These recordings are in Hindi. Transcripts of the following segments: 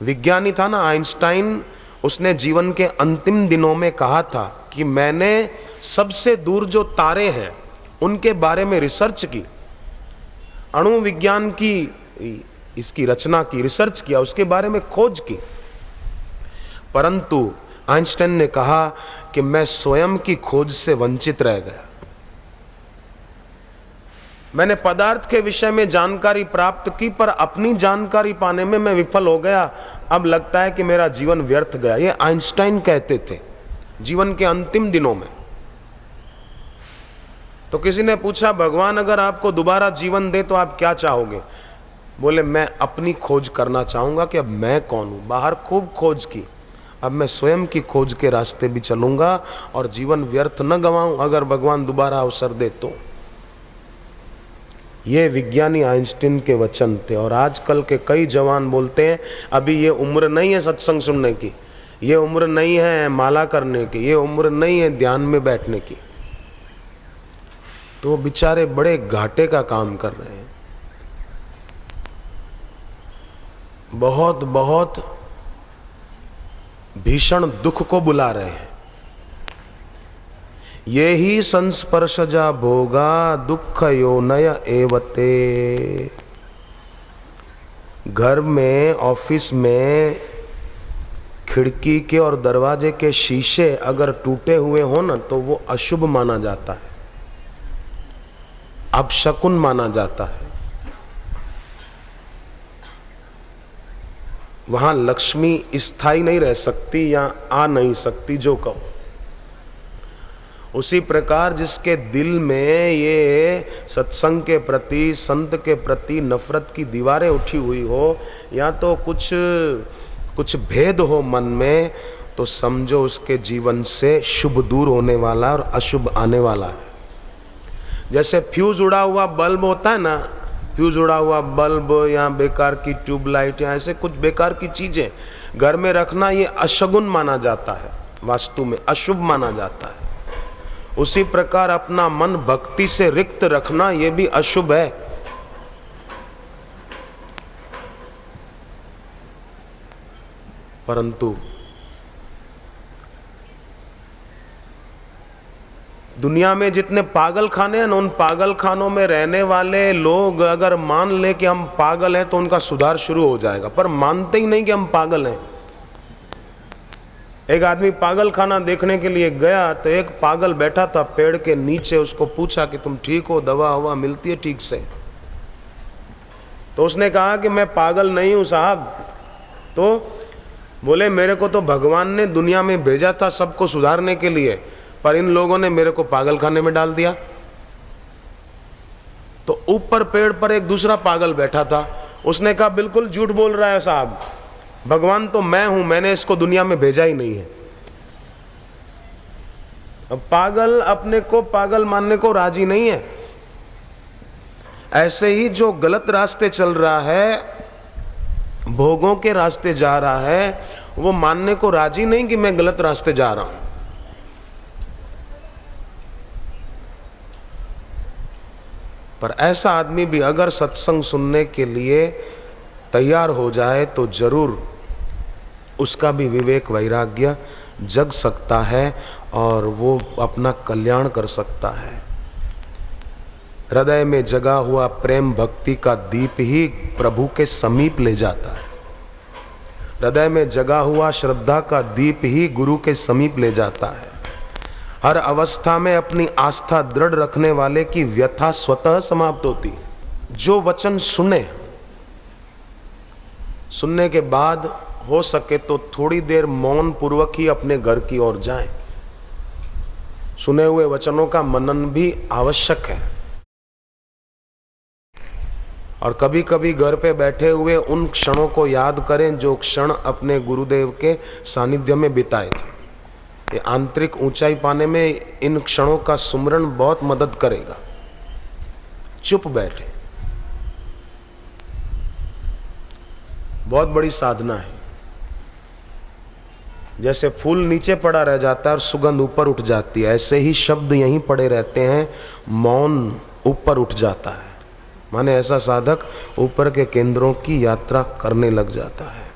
विज्ञानी था ना आइंस्टाइन, उसने जीवन के अंतिम दिनों में कहा था कि मैंने सबसे दूर जो तारे हैं उनके बारे में रिसर्च की, अणु विज्ञान की इसकी रचना की, रिसर्च किया, उसके बारे में खोज की। परंतु आइंस्टाइन ने कहा कि मैं स्वयं की खोज से वंचित रह गया। मैंने पदार्थ के विषय में जानकारी प्राप्त की, पर अपनी जानकारी पाने में मैं विफल हो गया। अब लगता है कि मेरा जीवन व्यर्थ गया। ये आइंस्टाइन कहते थे जीवन के अंतिम दिनों में। तो किसी ने पूछा, भगवान अगर आपको दोबारा जीवन दे तो आप क्या चाहोगे? बोले, मैं अपनी खोज करना चाहूंगा कि अब मैं कौन हूं। बाहर खूब खोज की, अब मैं स्वयं की खोज के रास्ते भी चलूंगा और जीवन व्यर्थ न गंवाऊं अगर भगवान दोबारा अवसर दे तो। ये विज्ञानी आइंस्टीन के वचन थे। और आजकल के कई जवान बोलते हैं अभी ये उम्र नहीं है सत्संग सुनने की, ये उम्र नहीं है माला करने की, ये उम्र नहीं है ध्यान में बैठने की। तो बेचारे बड़े घाटे का काम कर रहे हैं, बहुत बहुत भीषण दुख को बुला रहे हैं। ये ही संस्पर्शजा भोगा दुख योनय एवते। घर में, ऑफिस में खिड़की के और दरवाजे के शीशे अगर टूटे हुए हो ना तो वो अशुभ माना जाता है, अपशकुन माना जाता है। वहां लक्ष्मी स्थायी नहीं रह सकती या आ नहीं सकती जो कहो। उसी प्रकार जिसके दिल में ये सत्संग के प्रति, संत के प्रति नफरत की दीवारें उठी हुई हो, या तो कुछ भेद हो मन में, तो समझो उसके जीवन से शुभ दूर होने वाला और अशुभ आने वाला है। जैसे फ्यूज उड़ा हुआ बल्ब होता है ना, फ्यूज उड़ा हुआ बल्ब या बेकार की ट्यूबलाइट या ऐसे कुछ बेकार की चीजें घर में रखना, ये अशगुन माना जाता है, वास्तु में अशुभ माना जाता है। उसी प्रकार अपना मन भक्ति से रिक्त रखना ये भी अशुभ है। परंतु दुनिया में जितने पागल खाने हैं ना, उन पागल खानों में रहने वाले लोग अगर मान ले कि हम पागल हैं तो उनका सुधार शुरू हो जाएगा, पर मानते ही नहीं कि हम पागल हैं। एक आदमी पागल खाना देखने के लिए गया तो एक पागल बैठा था पेड़ के नीचे, उसको पूछा कि तुम ठीक हो, दवा हवा मिलती है ठीक से? तो उसने कहा कि मैं पागल नहीं हूं साहब। तो बोले, मेरे को तो भगवान ने दुनिया में भेजा था सबको सुधारने के लिए, पर इन लोगों ने मेरे को पागल खाने में डाल दिया। तो ऊपर पेड़ पर एक दूसरा पागल बैठा था, उसने कहा बिल्कुल झूठ बोल रहा है साहब, भगवान तो मैं हूं, मैंने इसको दुनिया में भेजा ही नहीं है। अब पागल अपने को पागल मानने को राजी नहीं है। ऐसे ही जो गलत रास्ते चल रहा है, भोगों के रास्ते जा रहा है, वो मानने को राजी नहीं कि मैं गलत रास्ते जा रहा हूं। पर ऐसा आदमी भी अगर सत्संग सुनने के लिए तैयार हो जाए तो जरूर उसका भी विवेक वैराग्य जग सकता है और वो अपना कल्याण कर सकता है। हृदय में जगा हुआ प्रेम भक्ति का दीप ही प्रभु के समीप ले जाता है। हृदय में जगा हुआ श्रद्धा का दीप ही गुरु के समीप ले जाता है। हर अवस्था में अपनी आस्था दृढ़ रखने वाले की व्यथा स्वतः समाप्त होती है। जो वचन सुनने के बाद हो सके तो थोड़ी देर मौन पूर्वक ही अपने घर की ओर जाएं। सुने हुए वचनों का मनन भी आवश्यक है। और कभी कभी घर पे बैठे हुए उन क्षणों को याद करें जो क्षण अपने गुरुदेव के सानिध्य में बिताए थे। ये आंतरिक ऊंचाई पाने में इन क्षणों का सुमरण बहुत मदद करेगा। चुप बैठे, बहुत बड़ी साधना है। जैसे फूल नीचे पड़ा रह जाता है और सुगंध ऊपर उठ जाती है, ऐसे ही शब्द यहीं पड़े रहते हैं, मौन ऊपर उठ जाता है। माने ऐसा साधक ऊपर के केंद्रों की यात्रा करने लग जाता है।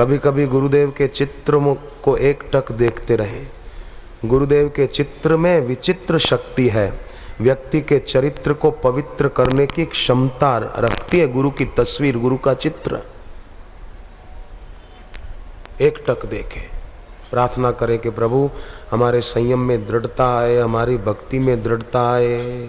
कभी कभी गुरुदेव के चित्र को एकटक देखते रहें। गुरुदेव के चित्र में विचित्र शक्ति है, व्यक्ति के चरित्र को पवित्र करने की क्षमता रखती है गुरु की तस्वीर, गुरु का चित्र। एकटक देखें, प्रार्थना करें कि प्रभु हमारे संयम में दृढ़ता आए, हमारी भक्ति में दृढ़ता आए,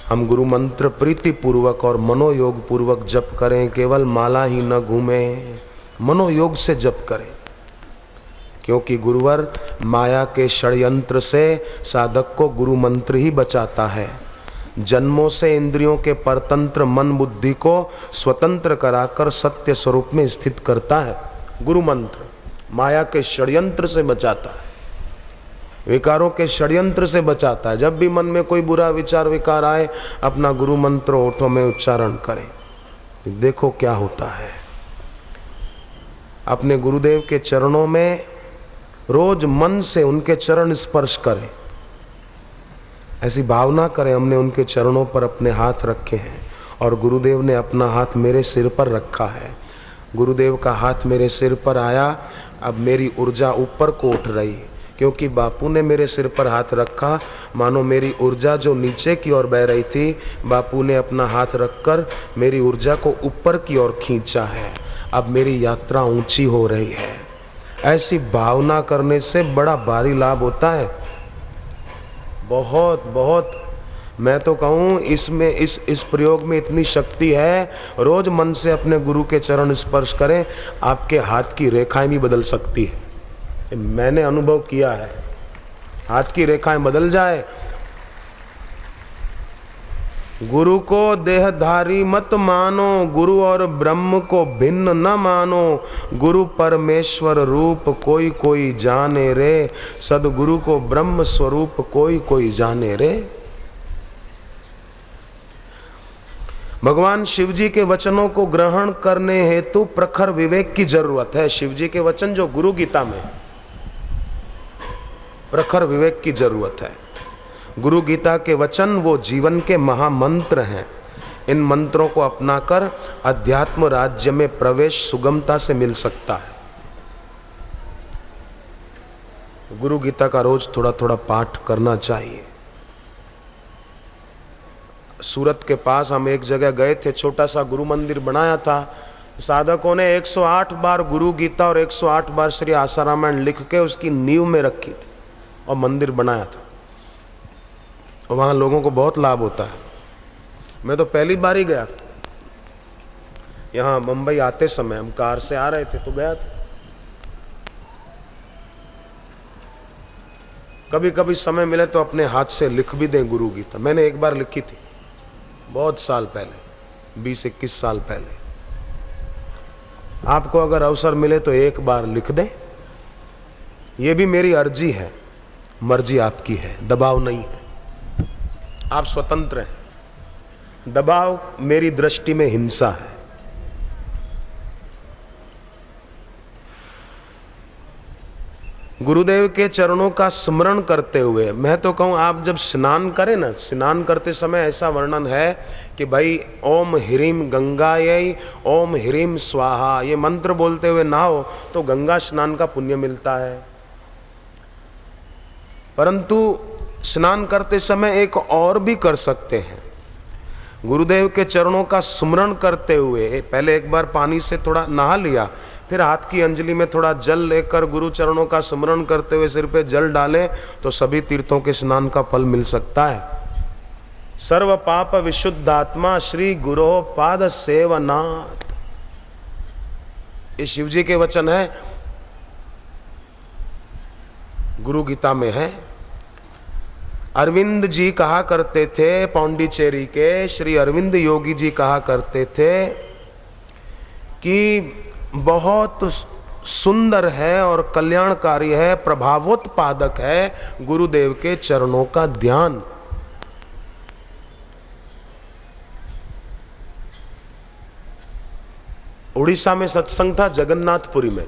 हम गुरु मंत्र प्रीति पूर्वक और मनोयोग पूर्वक जप करें, केवल माला ही न घूमें, मनोयोग से जप करें। क्योंकि गुरुवर माया के षड्यंत्र से साधक को गुरु मंत्र ही बचाता है। जन्मों से इंद्रियों के परतंत्र मन बुद्धि को स्वतंत्र कराकर सत्य स्वरूप में स्थित करता है। गुरु मंत्र माया के षड्यंत्र से बचाता है, विकारों के षड्यंत्र से बचाता है। जब भी मन में कोई बुरा विचार विकार आए, अपना गुरु मंत्र होठों में उच्चारण करें, देखो क्या होता है। अपने गुरुदेव के चरणों में रोज मन से उनके चरण स्पर्श करें, ऐसी भावना करें हमने उनके चरणों पर अपने हाथ रखे हैं और गुरुदेव ने अपना हाथ मेरे सिर पर रखा है। गुरुदेव का हाथ मेरे सिर पर आया, अब मेरी ऊर्जा ऊपर को उठ रही, क्योंकि बापू ने मेरे सिर पर हाथ रखा। मानो मेरी ऊर्जा जो नीचे की ओर बह रही थी, बापू ने अपना हाथ रखकर मेरी ऊर्जा को ऊपर की ओर खींचा है। अब मेरी यात्रा ऊंची हो रही है। ऐसी भावना करने से बड़ा भारी लाभ होता है, बहुत बहुत। मैं तो कहूँ इसमें इस प्रयोग में इतनी शक्ति है। रोज मन से अपने गुरु के चरण स्पर्श करें, आपके हाथ की रेखाएं भी बदल सकती है। मैंने अनुभव किया है, हाथ की रेखाएं बदल जाए। गुरु को देहधारी मत मानो, गुरु और ब्रह्म को भिन्न न मानो, गुरु परमेश्वर रूप कोई कोई जाने रे, सदगुरु को ब्रह्म स्वरूप कोई कोई जाने रे। भगवान शिव जी के वचनों को ग्रहण करने हेतु प्रखर विवेक की जरूरत है। शिव जी के वचन जो गुरु गीता में, प्रखर विवेक की जरूरत है। गुरु गीता के वचन वो जीवन के महामंत्र हैं। इन मंत्रों को अपनाकर अध्यात्म राज्य में प्रवेश सुगमता से मिल सकता है। गुरु गीता का रोज थोड़ा थोड़ा पाठ करना चाहिए। सूरत के पास हम एक जगह गए थे, छोटा सा गुरु मंदिर बनाया था। साधकों ने 108 बार गुरु गीता और 108 बार श्री आसारामायण लिख के उसकी नींव में रखी थी और मंदिर बनाया था। और वहाँ लोगों को बहुत लाभ होता है। मैं तो पहली बार ही गया था। यहाँ मुंबई आते समय हम कार से आ रहे थे तो गया था। कभी कभी समय मिले तो अपने हाथ से लिख भी दें गुरु गीता। मैंने एक बार लिखी थी, बहुत साल पहले, 20-21 साल पहले। आपको अगर अवसर मिले तो एक बार लिख दें। ये भी मेरी अर्जी है, मर्जी आपकी है, दबाव नहीं है। आप स्वतंत्र हैं। दबाव मेरी दृष्टि में हिंसा है। गुरुदेव के चरणों का स्मरण करते हुए, मैं तो कहूँ आप जब स्नान करें ना, स्नान करते समय ऐसा वर्णन है कि भाई ओम ह्रीम गंगायै ओम ह्रीम स्वाहा, ये मंत्र बोलते हुए नहाओ तो गंगा स्नान का पुण्य मिलता है। परंतु स्नान करते समय एक और भी कर सकते हैं। गुरुदेव के चरणों का स्मरण करते हुए पहले एक बार पानी से थोड़ा नहा लिया, फिर हाथ की अंजलि में थोड़ा जल लेकर गुरु चरणों का स्मरण करते हुए सिर पे जल डालें तो सभी तीर्थों के स्नान का फल मिल सकता है। सर्व पाप विशुद्धात्मा श्री गुरो पाद सेवनाथ, ये शिव जी के वचन है, गुरु गीता में है। अरविंद जी कहा करते थे, पौंडीचेरी के श्री अरविंद योगी जी कहा करते थे कि बहुत सुंदर है और कल्याणकारी है, प्रभावोत्पादक है गुरुदेव के चरणों का ध्यान। उड़ीसा में सत्संग था जगन्नाथपुरी में,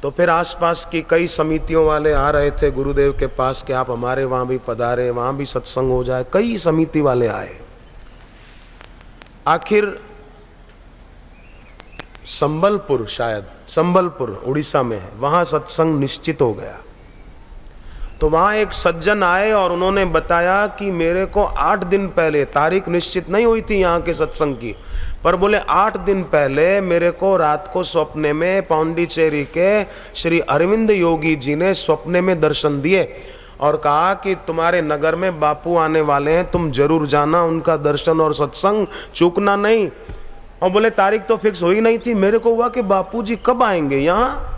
तो फिर आसपास की कई समितियों वाले आ रहे थे गुरुदेव के पास कि आप हमारे वहाँ भी पधारे, वहाँ भी सत्संग हो जाए। कई समिति वाले आए। आखिर संबलपुर, शायद संबलपुर उड़ीसा में है, वहाँ सत्संग निश्चित हो गया। तो वहाँ एक सज्जन आए और उन्होंने बताया कि मेरे को 8 दिन पहले, तारीख निश्चित नहीं हुई थी यहाँ के सत्संग की, पर बोले 8 दिन पहले मेरे को रात को स्वप्ने में पौंडीचेरी के श्री अरविंद योगी जी ने स्वप्ने में दर्शन दिए और कहा कि तुम्हारे नगर में बापू आने वाले हैं, तुम जरूर जाना, उनका दर्शन और सत्संग चूकना नहीं। और बोले तारीख तो फिक्स हुई नहीं थी, मेरे को हुआ कि बापू जी कब आएंगे यहाँ,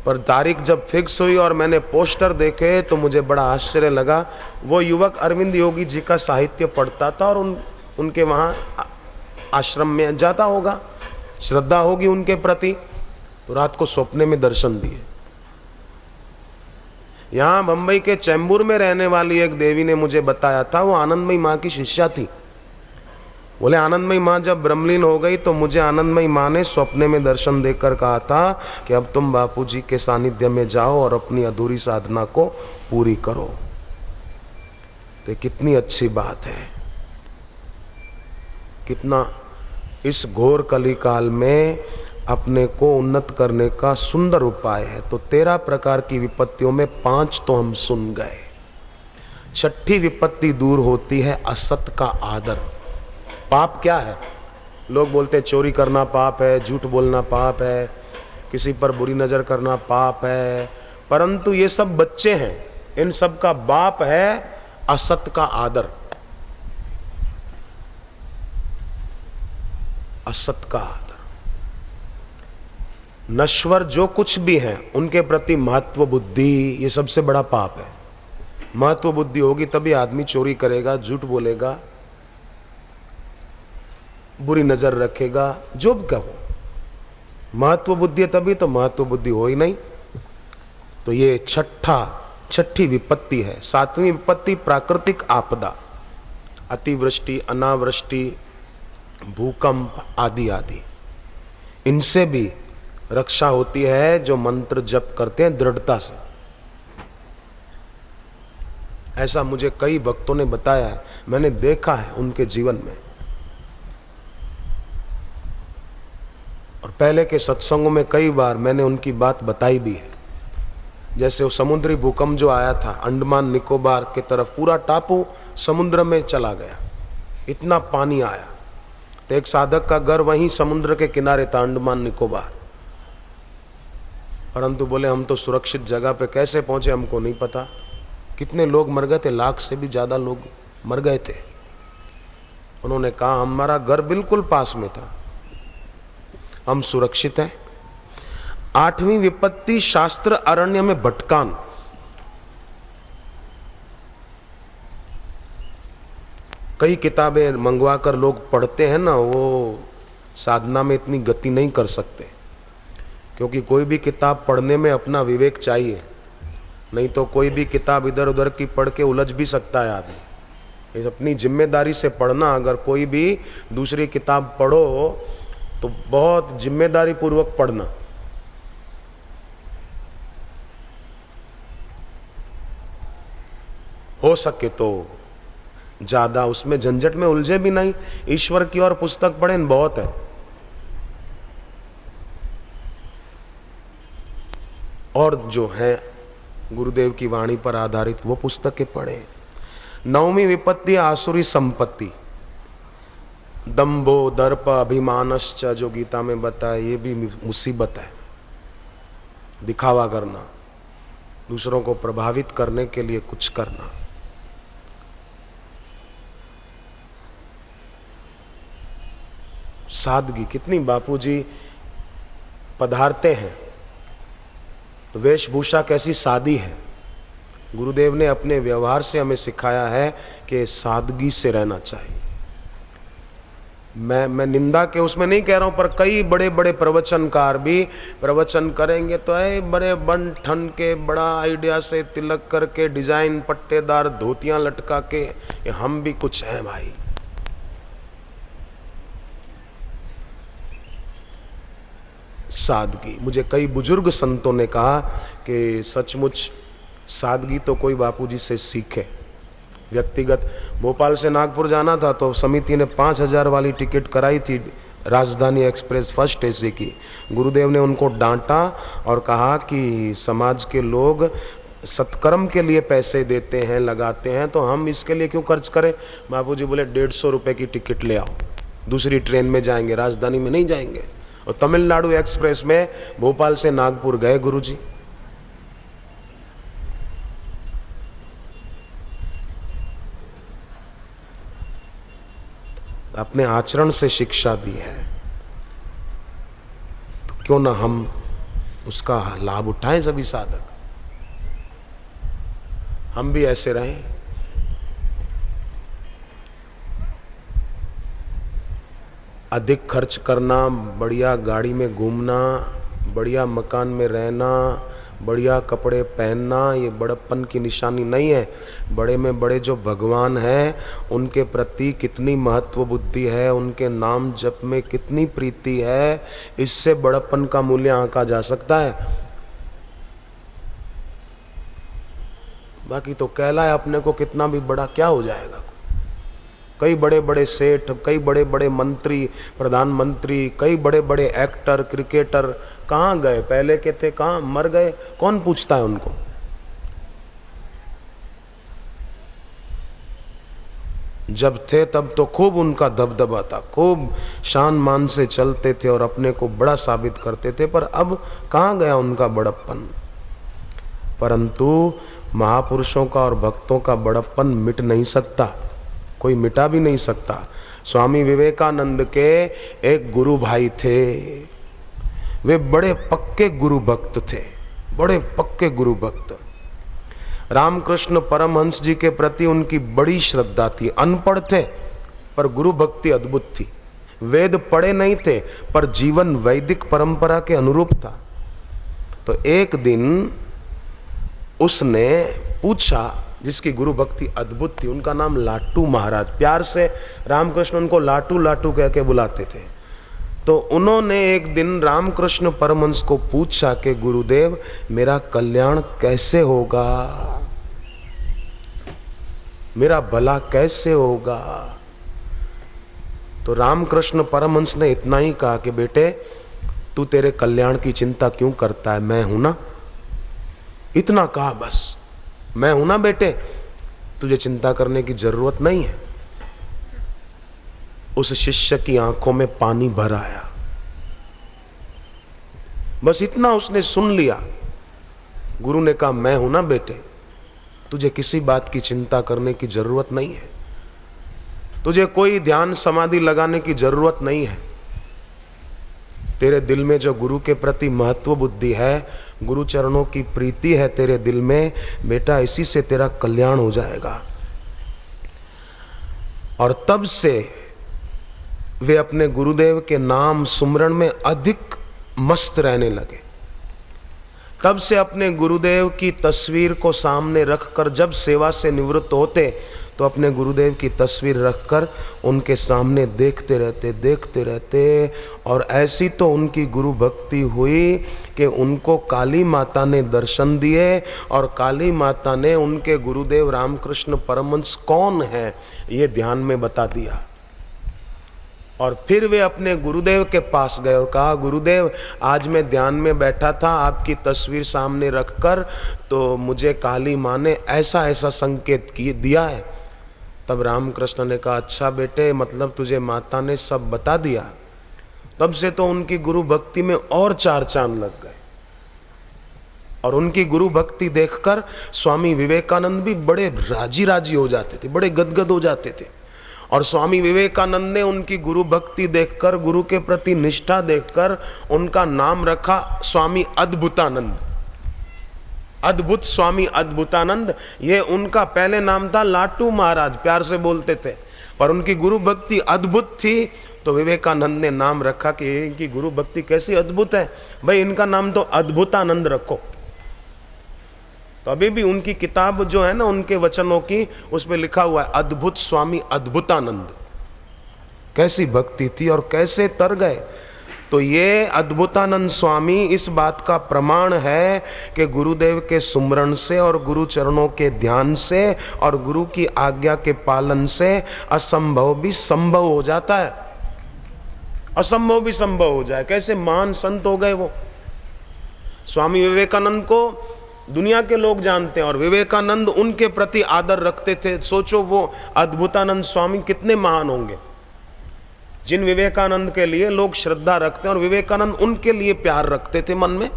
पर तारीख जब फिक्स हुई और मैंने पोस्टर देखे तो मुझे बड़ा आश्चर्य लगा। वो युवक अरविंद योगी जी का साहित्य पढ़ता था और उनके वहाँ आश्रम में जाता होगा, श्रद्धा होगी उनके प्रति, तो रात को स्वप्ने में दर्शन दिए। यहाँ बंबई के चैम्बूर में रहने वाली एक देवी ने मुझे बताया था, वो आनंदमयी माँ की शिष्या थी। बोले आनंदमयी माँ जब ब्रह्मलीन हो गई तो मुझे आनंदमयी माँ ने स्वप्ने में दर्शन देकर कहा था कि अब तुम बापू जी के सानिध्य में जाओ और अपनी अधूरी साधना को पूरी करो। तो कितनी अच्छी बात है, कितना इस घोर कली काल में अपने को उन्नत करने का सुंदर उपाय है। तो 13 प्रकार की विपत्तियों में 5 तो हम सुन गए। 6ठी विपत्ति दूर होती है असत का आदर। पाप क्या है? लोग बोलते हैं चोरी करना पाप है, झूठ बोलना पाप है, किसी पर बुरी नज़र करना पाप है, परंतु ये सब बच्चे हैं, इन सब का बाप है असत का आदर। असत का आदर, नश्वर जो कुछ भी है उनके प्रति महत्व बुद्धि, ये सबसे बड़ा पाप है। महत्व बुद्धि होगी तभी आदमी चोरी करेगा, झूठ बोलेगा, बुरी नजर रखेगा, जो भी कहो। महत्व बुद्धि है तभी तो, महत्व बुद्धि हो ही नहीं। तो ये 6ठी विपत्ति है। 7वीं विपत्ति प्राकृतिक आपदा, अतिवृष्टि, अनावृष्टि, भूकंप आदि आदि, इनसे भी रक्षा होती है जो मंत्र जप करते हैं दृढ़ता से। ऐसा मुझे कई भक्तों ने बताया है, मैंने देखा है उनके जीवन में। और पहले के सत्संगों में कई बार मैंने उनकी बात बताई भी है। जैसे वो समुद्री भूकंप जो आया था अंडमान निकोबार के तरफ, पूरा टापू समुद्र में चला गया, इतना पानी आया। तो एक साधक का घर वहीं समुद्र के किनारे था, अंडमान निकोबार, परंतु बोले हम तो सुरक्षित जगह पे कैसे पहुंचे हमको नहीं पता। कितने लोग मर गए थे, 1 लाख से भी ज़्यादा लोग मर गए थे। उन्होंने कहा हमारा घर बिल्कुल पास में था, हम सुरक्षित हैं। 8वीं विपत्ति शास्त्र अरण्य में भटकान। कई किताबें मंगवाकर लोग पढ़ते हैं ना, वो साधना में इतनी गति नहीं कर सकते, क्योंकि कोई भी किताब पढ़ने में अपना विवेक चाहिए, नहीं तो कोई भी किताब इधर उधर की पढ़ के उलझ भी सकता है आदमी। इस अपनी जिम्मेदारी से पढ़ना, अगर कोई भी दूसरी किताब पढ़ो तो बहुत जिम्मेदारी पूर्वक पढ़ना। हो सके तो ज़्यादा उसमें झंझट में उलझे भी नहीं, ईश्वर की और पुस्तक पढ़ें बहुत है। और जो है गुरुदेव की वाणी पर आधारित वो पुस्तकें पढ़ें। 9वीं विपत्ति आसुरी संपत्ति, दंभो दर्प अभिमानश्च, जो गीता में बताया, ये भी मुसीबत है। दिखावा करना, दूसरों को प्रभावित करने के लिए कुछ करना। सादगी, कितनी बापूजी पधारते हैं तो वेशभूषा कैसी सादी है। गुरुदेव ने अपने व्यवहार से हमें सिखाया है कि सादगी से रहना चाहिए। मैं निंदा के उसमें नहीं कह रहा हूँ, पर कई बड़े बड़े प्रवचनकार भी प्रवचन करेंगे तो बड़े बन ठन के, बड़ा आइडिया से तिलक करके, डिजाइन पट्टेदार धोतियां लटका के, हम भी कुछ हैं भाई। सादगी, मुझे कई बुजुर्ग संतों ने कहा कि सचमुच सादगी तो कोई बापूजी से सीखे। व्यक्तिगत भोपाल से नागपुर जाना था तो समिति ने 5000 वाली टिकट कराई थी राजधानी एक्सप्रेस फर्स्ट एसी की। गुरुदेव ने उनको डांटा और कहा कि समाज के लोग सत्कर्म के लिए पैसे देते हैं, लगाते हैं, तो हम इसके लिए क्यों खर्च करें। बापूजी बोले 150 रुपये की टिकट ले आओ, दूसरी ट्रेन में जाएंगे, राजधानी में नहीं जाएंगे। और तमिलनाडु एक्सप्रेस में भोपाल से नागपुर गए गुरुजी। अपने आचरण से शिक्षा दी है, तो क्यों ना हम उसका लाभ उठाएं। सभी साधक हम भी ऐसे रहें। अधिक खर्च करना, बढ़िया गाड़ी में घूमना, बढ़िया मकान में रहना, बढ़िया कपड़े पहनना, ये बड़प्पन की निशानी नहीं है। बड़े में बड़े जो भगवान हैं उनके प्रति कितनी महत्व बुद्धि है, उनके नाम जप में कितनी प्रीति है, इससे बड़प्पन का मूल्य आंका जा सकता है। बाकी तो कहलाए अपने को कितना भी बड़ा, क्या हो जाएगा। कई बड़े बड़े सेठ, कई बड़े बड़े मंत्री, प्रधानमंत्री, कई बड़े बड़े एक्टर, क्रिकेटर कहाँ गए, पहले के थे कहाँ मर गए, कौन पूछता है उनको। जब थे तब तो खूब उनका दबदबा था, खूब शान मान से चलते थे और अपने को बड़ा साबित करते थे, पर अब कहाँ गया उनका बड़प्पन। परंतु महापुरुषों का और भक्तों का बड़प्पन मिट नहीं सकता, कोई मिटा भी नहीं सकता। स्वामी विवेकानंद के एक गुरु भाई थे, वे बड़े पक्के गुरु भक्त थे, बड़े पक्के गुरु भक्त। रामकृष्ण परमहंस जी के प्रति उनकी बड़ी श्रद्धा थी। अनपढ़ थे पर गुरु भक्ति अद्भुत थी। वेद पढ़े नहीं थे पर जीवन वैदिक परंपरा के अनुरूप था। तो एक दिन उसने पूछा, जिसकी गुरु भक्ति अद्भुत थी, उनका नाम लाटू महाराज, प्यार से रामकृष्ण उनको लाटू लाटू कह के बुलाते थे। तो उन्होंने एक दिन रामकृष्ण परमहंस को पूछा कि गुरुदेव मेरा कल्याण कैसे होगा, मेरा भला कैसे होगा। तो रामकृष्ण परमहंस ने इतना ही कहा कि बेटे तू तेरे कल्याण की चिंता क्यों करता है, मैं हूं ना। इतना कहा बस, मैं हूं ना बेटे, तुझे चिंता करने की जरूरत नहीं है। उस शिष्य की आंखों में पानी भर आया। बस इतना उसने सुन लिया। गुरु ने कहा मैं हूं ना बेटे, तुझे किसी बात की चिंता करने की जरूरत नहीं है, तुझे कोई ध्यान समाधि लगाने की जरूरत नहीं है। तेरे दिल में जो गुरु के प्रति महत्व बुद्धि है, गुरु चरणों की प्रीति है तेरे दिल में, बेटा इसी से तेरा कल्याण हो जाएगा। और तब से वे अपने गुरुदेव के नाम सुमरण में अधिक मस्त रहने लगे। तब से अपने गुरुदेव की तस्वीर को सामने रखकर जब सेवा से निवृत्त होते तो अपने गुरुदेव की तस्वीर रखकर उनके सामने देखते रहते। और ऐसी तो उनकी गुरु भक्ति हुई कि उनको काली माता ने दर्शन दिए और काली माता ने उनके गुरुदेव रामकृष्ण परमहंस कौन है ये ध्यान में बता दिया। और फिर वे अपने गुरुदेव के पास गए और कहा गुरुदेव आज मैं ध्यान में बैठा था, आपकी तस्वीर सामने रखकर, तो मुझे काली माँ ने ऐसा ऐसा संकेत दिया है। तब रामकृष्ण ने कहा अच्छा बेटे, मतलब तुझे माता ने सब बता दिया। तब से तो उनकी गुरु भक्ति में और चार चांद लग गए। और उनकी गुरु भक्ति देखकर स्वामी विवेकानंद भी बड़े राजी हो जाते थे, बड़े गदगद हो जाते थे। और स्वामी विवेकानंद ने उनकी गुरु भक्ति देखकर, गुरु के प्रति निष्ठा देखकर उनका नाम रखा स्वामी अद्भुतानंद। अद्भुत स्वामी अद्भुतानंद, ये उनका पहले नाम था। लाटू महाराज प्यार से बोलते थे, पर उनकी गुरु भक्ति अद्भुत थी तो विवेकानंद ने नाम रखा कि इनकी गुरु भक्ति कैसी अद्भुत है, भाई इनका नाम तो अद्भुतानंद रखो। तो अभी भी उनकी किताब जो है ना उनके वचनों की, उस पर लिखा हुआ है अद्भुत स्वामी अद्भुतानंद। कैसी भक्ति थी और कैसे तर गए। तो ये अद्भुतानंद स्वामी इस बात का प्रमाण है कि गुरुदेव के सुमरण से और गुरु चरणों के ध्यान से और गुरु की आज्ञा के पालन से असंभव भी संभव हो जाता है। असंभव भी संभव हो जाए। कैसे महान संत हो गए वो। स्वामी विवेकानंद को दुनिया के लोग जानते हैं और विवेकानंद उनके प्रति आदर रखते थे। सोचो वो अद्भुतानंद स्वामी कितने महान होंगे, जिन विवेकानंद के लिए लोग श्रद्धा रखते हैं और विवेकानंद उनके लिए प्यार रखते थे मन में।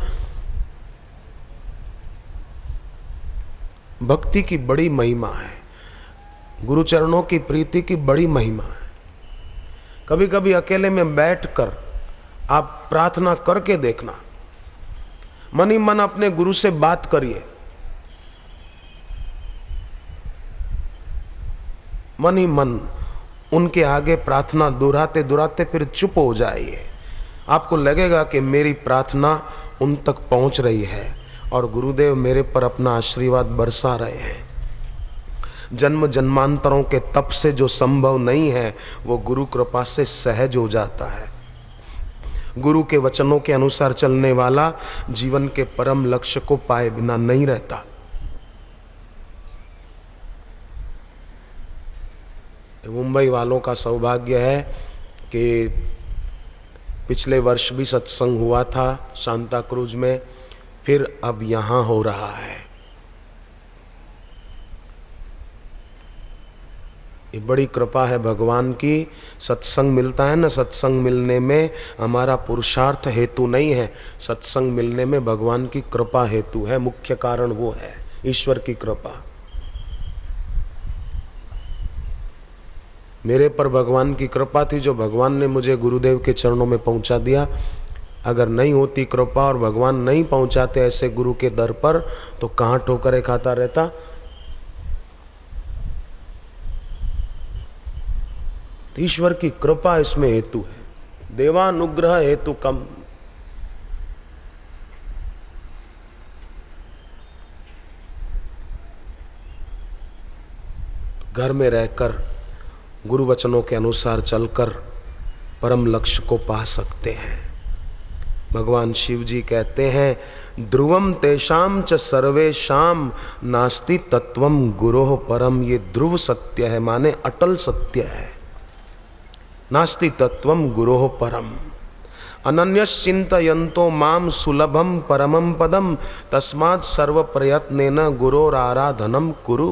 भक्ति की बड़ी महिमा है, गुरु चरणों की प्रीति की बड़ी महिमा है। कभी कभी अकेले में बैठकर आप प्रार्थना करके देखना, मन ही मन अपने गुरु से बात करिए, मन ही मन उनके आगे प्रार्थना दोहराते दोहराते फिर चुप हो जाइए। आपको लगेगा कि मेरी प्रार्थना उन तक पहुंच रही है और गुरुदेव मेरे पर अपना आशीर्वाद बरसा रहे हैं। जन्म जन्मांतरों के तप से जो संभव नहीं है वो गुरु कृपा से सहज हो जाता है। गुरु के वचनों के अनुसार चलने वाला जीवन के परम लक्ष्य को पाए बिना नहीं रहता। मुंबई वालों का सौभाग्य है कि पिछले वर्ष भी सत्संग हुआ था सांता क्रूज में, फिर अब यहाँ हो रहा है। ये बड़ी कृपा है भगवान की। सत्संग मिलता है ना, सत्संग मिलने में हमारा पुरुषार्थ हेतु नहीं है, सत्संग मिलने में भगवान की कृपा हेतु है। मुख्य कारण वो है ईश्वर की कृपा। मेरे पर भगवान की कृपा थी, जो भगवान ने मुझे गुरुदेव के चरणों में पहुंचा दिया। अगर नहीं होती कृपा और भगवान नहीं पहुंचाते ऐसे गुरु के दर पर तो कहाँ ठोकरें खाता रहता। ईश्वर की कृपा इसमें हेतु है, देवानुग्रह हेतु कम। घर में रहकर गुरु वचनों के अनुसार चलकर परम लक्ष्य को पा सकते हैं। भगवान शिव जी कहते हैं ध्रुवम तेषाम च सर्वेषाम नास्ति तत्वम गुरोः परम। ये ध्रुव सत्य है, माने अटल सत्य है। नास्ति तत्वम गुरोः परम अनन्यश्चिन्तयन्तो माम सुलभम परमं पदम तस्मात् सर्व प्रयत्नेन गुरोराराधनम कुरु।